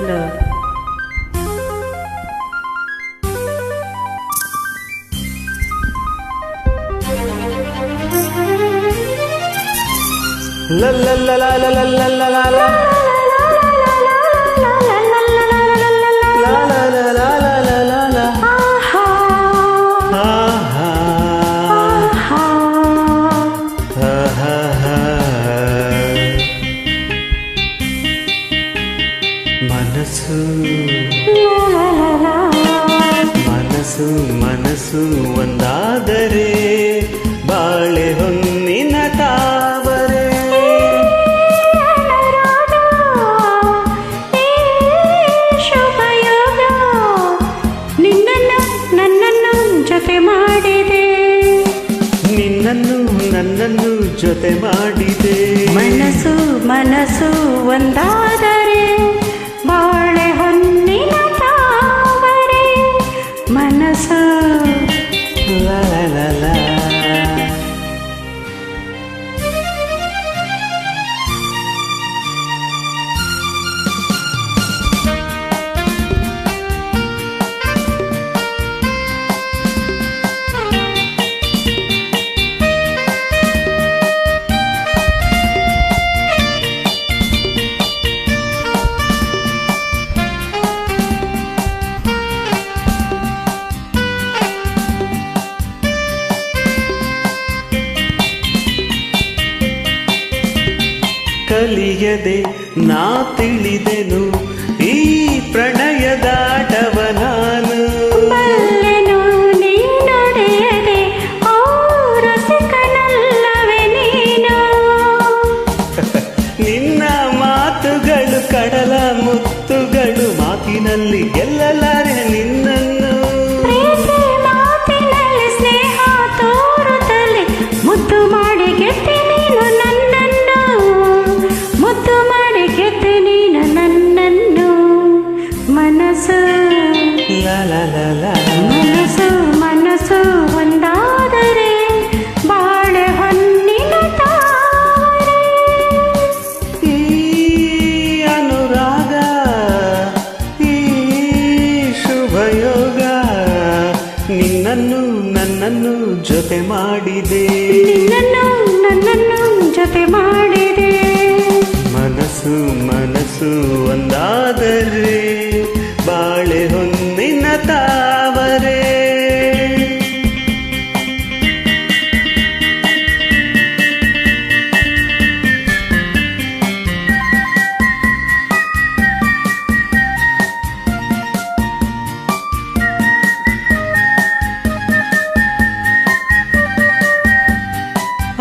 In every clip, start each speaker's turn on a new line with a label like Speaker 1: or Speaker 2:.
Speaker 1: love.
Speaker 2: La la la la la la la la la la. ಮನಸ್ಸು ಮನಸ್ಸು ಮನಸ್ಸು ಒಂದಾದರೆ ಬಾಳೆ ಹೊನ್ನಿನ ತಾವರೆ.
Speaker 1: ಶುಭಯೋಗ ನಿನ್ನನ್ನು ನನ್ನನ್ನು ಜೊತೆ ಮಾಡಿದೆ,
Speaker 2: ನಿನ್ನನ್ನು ನನ್ನನ್ನು ಜೊತೆ ಮಾಡಿದೆ.
Speaker 1: ಮನಸ್ಸು ಮನಸ್ಸು ಒಂದಾದರೆ ಬಾಳೆ ಹೊನ್ನಿನ ತಾವರೆ. ಮನಸ್ಸು
Speaker 2: ಲಾ ಲಾ ಲಾ ಲಾ. ಕಲಿಯದೆ ನಾ ತಿಳಿದೆನು ಈ ಪ್ರಣಯದಾಟವ ನಾನು.
Speaker 1: ಬಲ್ಲೆನು ನೀ ನಡೆಯದೆ ಓ ರಸಿಕನಲ್ಲವೇ ನೀನು.
Speaker 2: ನಿನ್ನ ಮಾತುಗಳು ಕಡಲ ಮುತ್ತುಗಳು, ಮಾತಿನಲ್ಲಿ ಗೆಲ್ಲಲಾರೆ ನಿನ್ನನ್ನು.
Speaker 1: ಪ್ರೀತಿ ಮಾತಿನಲ್ಲಿ ಸ್ನೇಹ ತೋರುತ್ತಲೇ ಮುದ್ದು ಮಾಡಿ ಗೆದ್ದೆ ನೀನು ನನ್ನನ್ನು. ಮುದ್ದು ಮಾಡಿ ಗೆದ್ದೆ ನೀನು ನನ್ನನ್ನು. ಮನಸ್ಸು
Speaker 2: ಲಾ ಲಾ ಲಾ ಲಾ.
Speaker 1: ಮನಸ್ಸು ಮನಸ್ಸು ಒಂದಾದರೆ ಬಾಳೆ ಹೊನ್ನಿನ ತಾವರೆ.
Speaker 2: ಈ ಅನುರಾಗ ಈ ಶುಭಯೋಗ ನಿನ್ನನ್ನು ನನ್ನನ್ನು ಜೊತೆ ಮಾಡಿದೆ,
Speaker 1: ನಿನ್ನನ್ನು ನನ್ನನ್ನು ಜೊತೆ ಮಾಡಿದೆ.
Speaker 2: ಮನಸ್ಸು ಮನಸ್ಸು ಒಂದಾದರೆ ಬಾಳೆ ಹೊನ್ನಿನ ತಾವರೆ.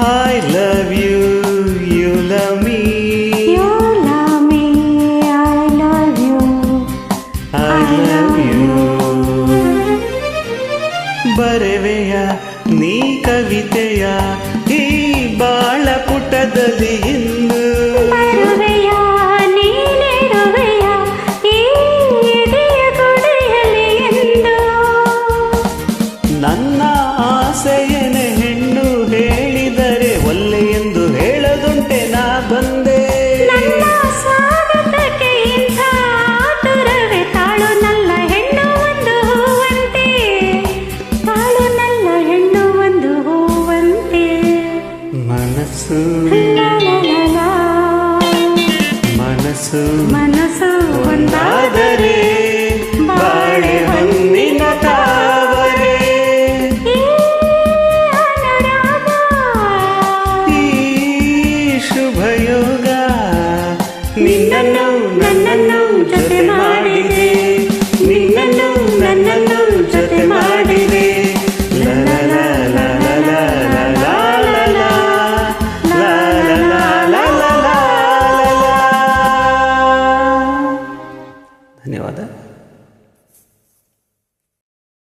Speaker 2: I love you, you love me.
Speaker 1: You love me, I love you.
Speaker 2: I love you. ಬರೆವೆಯ ನೀ ಕವಿತೆಯ ಈ ಬಾಳ ಪುಟದಲ್ಲಿ ಇಂದು.
Speaker 1: ಬರುವೆಯ ನೀನಿರುವೆಯ ಈ ಎದೆಯ ಗುಡಿಯಲ್ಲಿ ಎಂದು.
Speaker 2: ನನ್ನ ಆಸೆಯನೆ ಹೆಣ್ಣು ಹೇಳಿದರೆ ಒಲ್ಲೆ ಎಂದು ಹೇಳದುಂಟೆ ನಾ ಬಂದೆ.
Speaker 1: ನನ್ನ ಸ್ವಾಗತಕ್ಕೆ ಇಂಥ ಆತುರವೇ, ತಾಳು ನಲ್ಲ ಹೆಣ್ಣು ಒಂದು ಹೂವಂತೆ. ತಾಳು ನಲ್ಲ ಹೆಣ್ಣು ಒಂದು ಹೂವಂತೆ.
Speaker 2: ಮನಸ್ಸು
Speaker 1: ಲಾ ಲಾ ಲಾ ಲಾ.
Speaker 2: ಮನಸ್ಸು
Speaker 1: ಮನಸ್ಸು